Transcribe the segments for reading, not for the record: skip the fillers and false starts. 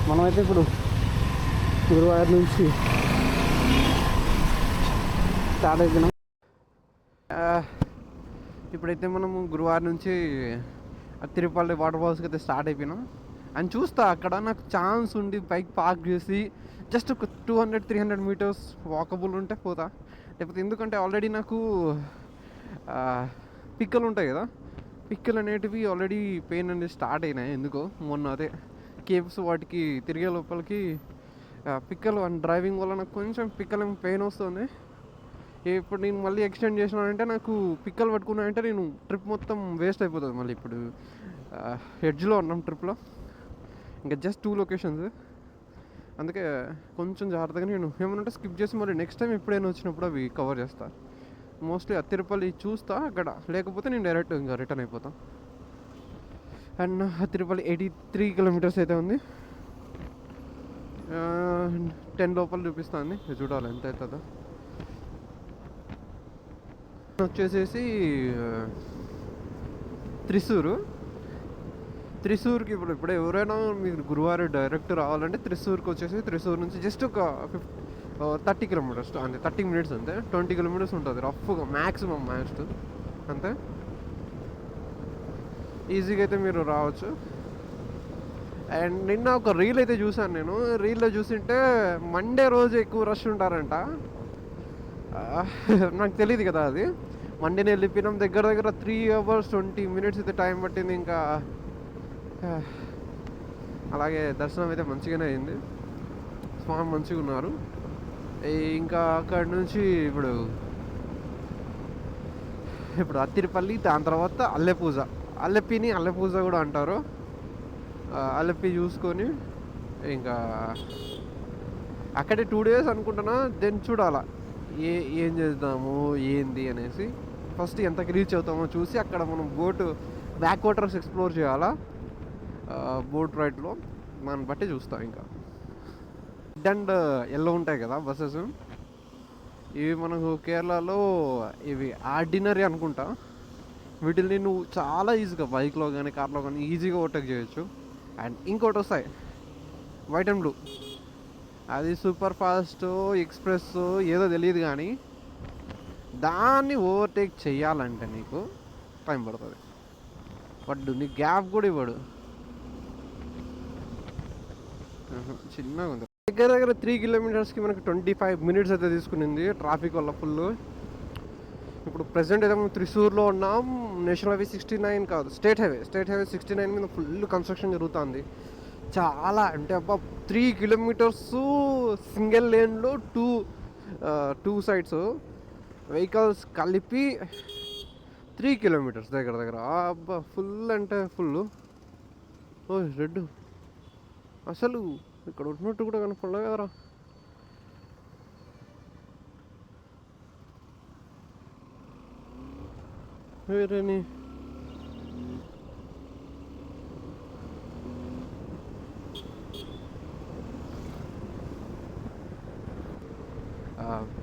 మనమైతే ఇప్పుడు గురువారం నుంచి స్టార్ట్ అయిపోయినాం. ఇప్పుడైతే మనము గురువారం నుంచి తిరుపతి వాటర్ ఫాల్స్కి అయితే స్టార్ట్ అయిపోయినాం. అని చూస్తా అక్కడ నాకు ఛాన్స్ ఉండి బైక్ పార్క్ చేసి జస్ట్ ఒక 200-300 మీటర్స్ వాకబుల్ ఉంటే పోతా. లేకపోతే ఎందుకంటే ఆల్రెడీ నాకు పిక్కలు ఉంటాయి కదా, పిక్కలు అనేటివి ఆల్రెడీ పెయిన్ అనేది స్టార్ట్ అయినాయి ఎందుకో. మొన్న అదే కేవ్స్ వాటికి తిరిగే లోపలికి పిక్కలు అండ్ డ్రైవింగ్ వల్ల నాకు కొంచెం పిక్కలు పెయిన్ వస్తుంది. ఇప్పుడు నేను మళ్ళీ ఎక్స్టెండ్ చేసినానంటే నాకు పిక్కలు పట్టుకున్నానంటే నేను ట్రిప్ మొత్తం వేస్ట్ అయిపోతుంది. మళ్ళీ ఇప్పుడు ఎడ్జ్లో ఉన్నాం ట్రిప్లో, ఇంకా జస్ట్ 2 లొకేషన్స్. అందుకే కొంచెం జాగ్రత్తగా నేను ఏమన్నా స్కిప్ చేసి మళ్ళీ నెక్స్ట్ టైం ఎప్పుడైనా వచ్చినప్పుడు అవి కవర్ చేస్తాను. మోస్ట్లీ తిరుపతి చూస్తా అక్కడ, లేకపోతే నేను డైరెక్ట్ ఇంకా రిటర్న్ అయిపోతాను. అండ్ తిరుపతి 83 కిలోమీటర్స్ అయితే ఉంది. 10 లోపల చూపిస్తుంది, చూడాలి ఎంత అవుతుందో. వచ్చేసేసి త్రిశూర్కి ఇప్పుడు ఎవరైనా మీరు గురువారం డైరెక్ట్ రావాలంటే త్రిశూర్కి వచ్చేసి త్రిశూర్ నుంచి జస్ట్ ఒక 30 కిలోమీటర్స్ అంతే, 30 మినిట్స్ అంతే. 20 కిలోమీటర్స్ ఉంటుంది రఫ్గా, మ్యాక్స్ అంతే. ఈజీగా అయితే మీరు రావచ్చు. అండ్ నిన్న ఒక రీల్ అయితే చూసాను నేను. రీల్లో చూసింటే మండే రోజు ఎక్కువ రష్ ఉంటారంట. నాకు తెలియదు కదా అది. మండేనే వెళ్ళిపోయినాం, దగ్గర 3 hours 20 minutes అయితే టైం పట్టింది. ఇంకా అలాగే దర్శనం అయితే మంచిగానే అయింది, స్వామి మంచిగా ఉన్నారు. ఇంకా అక్కడి నుంచి ఇప్పుడు అత్తిరిపల్లి, దాని తర్వాత అల్లెపూజ కూడా అంటారు. అల్లెప్పి చూసుకొని ఇంకా అక్కడే 2 days అనుకుంటున్నా. దెన్ చూడాలా ఏం చేద్దాము ఏంది అనేసి. ఫస్ట్ ఎంతకి రీచ్ అవుతామో చూసి అక్కడ మనం బ్యాక్ వాటర్స్ ఎక్స్ప్లోర్ చేయాలా బోట్ రైడ్లో, దాన్ని బట్టి చూస్తాం. ఇంకా రెడ్ అండ్ ఎల్లో ఉంటాయి కదా బస్సెస్, ఇవి మనకు కేరళలో ఇవి ఆర్డినరీ అనుకుంటా. వీటిని నువ్వు చాలా ఈజీగా బైక్లో కానీ కార్లో కానీ ఈజీగా ఓవర్టేక్ చేయొచ్చు. అండ్ ఇంకోటి వస్తాయి వైట్ అండ్ బ్లూ, అది సూపర్ ఫాస్ట్ ఎక్స్ప్రెస్ ఏదో తెలియదు కానీ దాన్ని ఓవర్టేక్ చేయాలంటే నీకు టైం పడుతుంది. నీకు గ్యాప్ కూడా ఇవ్వడు, చిన్నగా ఉంది. దగ్గర 3 kilometers మనకి 25 minutes అయితే తీసుకునింది ట్రాఫిక్ వల్ల ఫుల్. ఇప్పుడు ప్రెసెంట్ అయితే మనం త్రిశూర్లో ఉన్నాం. నేషనల్ హైవే 69 కాదు, స్టేట్ హైవే 69 మీద ఫుల్ కన్స్ట్రక్షన్ జరుగుతుంది. చాలా అంటే 3 kilometers సింగిల్ లేన్లో 2 sides వెహికల్స్ కలిపి 3 kilometers దగ్గర. ఫుల్ అంటే ఫుల్. ఓ రెడ్ అసలు ఇక్కడ ఉన్నట్టు కూడా కనపడలే కదరా. వేరేని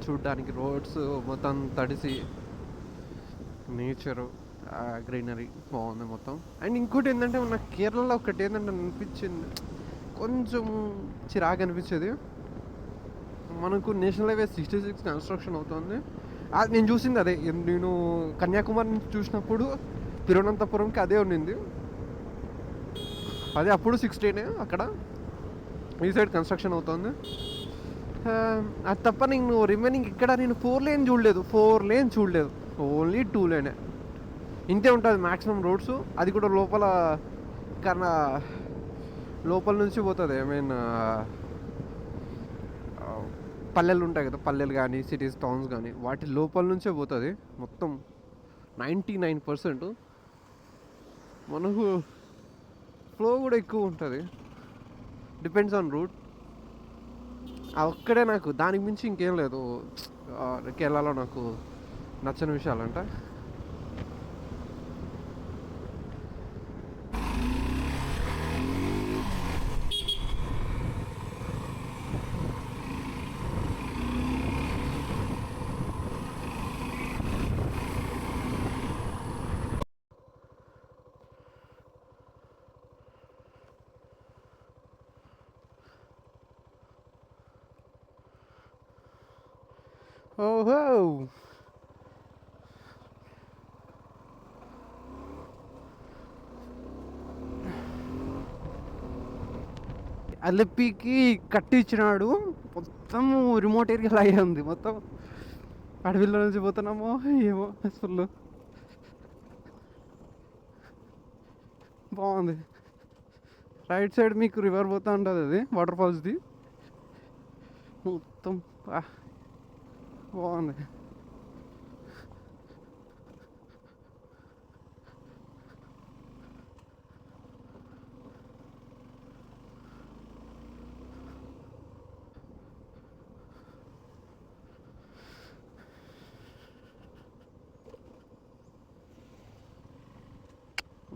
చూడ్డానికి రోడ్స్ మొత్తం తడిసి, నేచరు గ్రీనరీ బాగుంది మొత్తం. అండ్ ఇంకోటి ఏంటంటే నాకు కేరళలో ఒకటి ఏంటంటే అనిపించింది, కొంచెం చిరాకు అనిపించేది. మనకు నేషనల్ హైవే 66 కన్స్ట్రక్షన్ అవుతుంది. అది నేను చూసింది అదే. నేను కన్యాకుమారి నుంచి చూసినప్పుడు తిరువనంతపురంకి అదే ఉండింది. అదే అప్పుడు 16 అక్కడ, ఈ సైడ్ కన్స్ట్రక్షన్ అవుతుంది. అది తప్ప నేను రిమైనింగ్ ఇక్కడ నేను 4 lane చూడలేదు, ఓన్లీ 2 lane. ఇంతే ఉంటుంది మ్యాక్సిమం రోడ్స్. అది కూడా లోపల నుంచి పోతుంది. పల్లెలు ఉంటాయి కదా, పల్లెలు కానీ సిటీస్ టౌన్స్ కానీ వాటి లోపల నుంచే పోతుంది మొత్తం 99%. మనకు ఫ్లో కూడా ఎక్కువ ఉంటుంది, డిపెండ్స్ ఆన్ రూట్. ఒక్కడే నాకు, దానికి మించి ఇంకేం లేదు కేరళలో నాకు నచ్చని విషయాలంట. ఓహో! అల్లెప్పికి కట్టిచ్చినాడు. మొత్తం రిమోట్ ఏరియాలో అయ్యే ఉంది. మొత్తం అడవిలో నుంచి పోతున్నామో ఏమో ఫుల్ బాగుంది. రైట్ సైడ్ మీకు రివర్ పోతూ ఉంటుంది, అది వాటర్ ఫాల్స్ది. మొత్తం బాగుంది.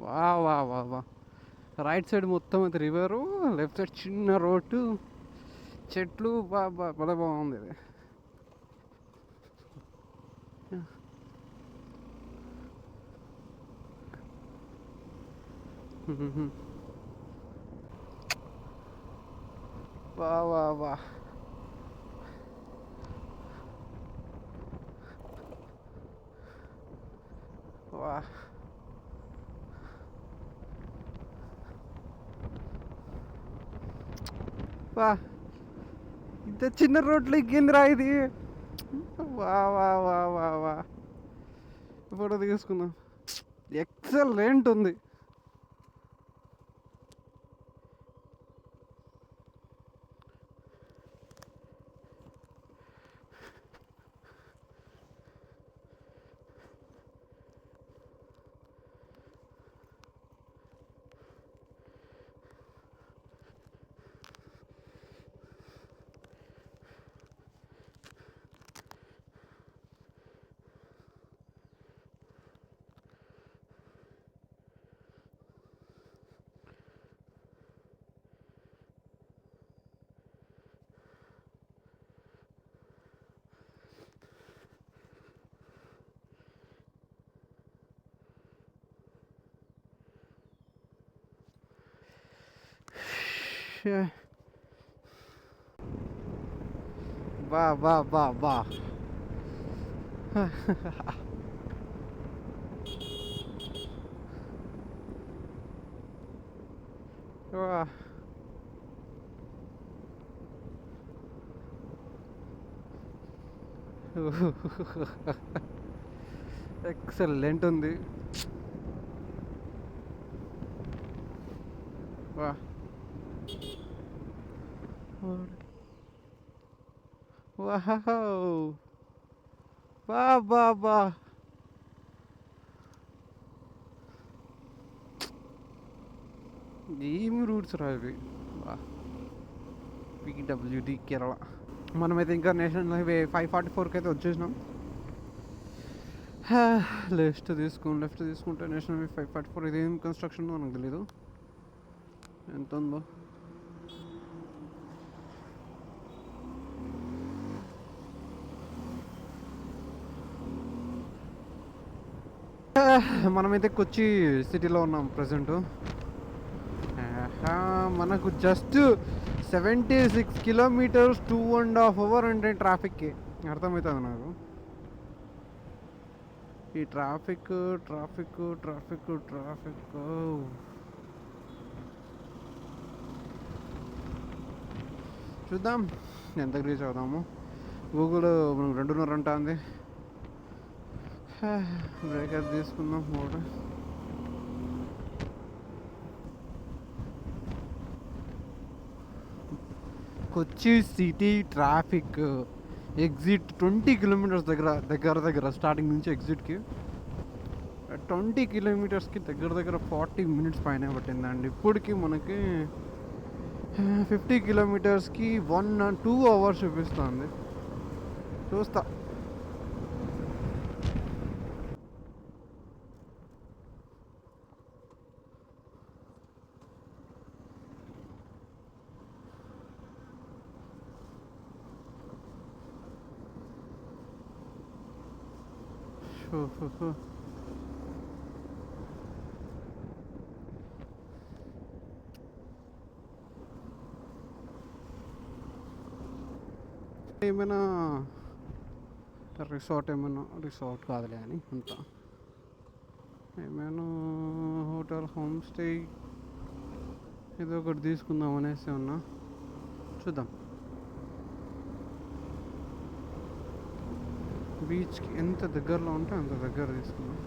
వా వా వా వా రైట్ సైడ్ మొత్తం అది రివరు, లెఫ్ట్ సైడ్ చిన్న రోడ్డు, చెట్లు. భలే బాగుంది ఇది. వా వా వా వా వా ఇంత చిన్న రోడ్లు ఎక్కిందిరా ఇది. వా వా వా వా వా ఫోటో తీసుకుందాం. ఎక్సలెంట్ ఉంది. బా బా బా బా వా ఎక్సలెంట్ ఉంది. వా వావ్ బా బా బా ఏమి రూట్స్ రా ఇవి. వా పిడబ్ల్యూడి కేరళ. మనమైతే ఇంకా నేషనల్ హైవే 544కి అయితే వచ్చేసినాం. లెఫ్ట్ తీసుకుంటే నేషనల్ హైవే 544. ఇదేం కన్స్ట్రక్షన్ మనకు తెలీదు ఎంత ఉందో. మనమైతే కొచ్చి సిటీలో ఉన్నాం ప్రజెంట్. మనకు జస్ట్ 76 కిలోమీటర్స్ 2.5 hours అంటే ట్రాఫిక్కి అర్థమవుతుంది నాకు. ఈ ట్రాఫిక్ ట్రాఫిక్ ట్రాఫిక్ ట్రాఫిక్ చూద్దాం ఎంత రీచ్ అవుదాము. గూగుల్ మనకు 2:30 అంటుంది. బ్రేకర్ తీసుకుందాం. మూడు కొచ్చి సిటీ ట్రాఫిక్ ఎగ్జిట్ 20 కిలోమీటర్స్ దగ్గర స్టార్టింగ్ నుంచి ఎగ్జిట్కి 20 కిలోమీటర్స్కి దగ్గర 40 minutes పైన పట్టిందండి. ఇప్పటికి మనకి 50 కిలోమీటర్స్కి 1-2 hours చూపిస్తుంది. చూస్తా. ఏమైనా రిసార్ట్ ఏమైనా, రిసార్ట్ కాదులే అని అంత ఏమైనా హోటల్ హోమ్ స్టే ఏదో ఒకటి తీసుకుందాం అనేసి ఉన్నా. చూద్దాం. బీచ్కి ఎంత దగ్గరలో ఉంటే అంత దగ్గర తీసుకుందాం.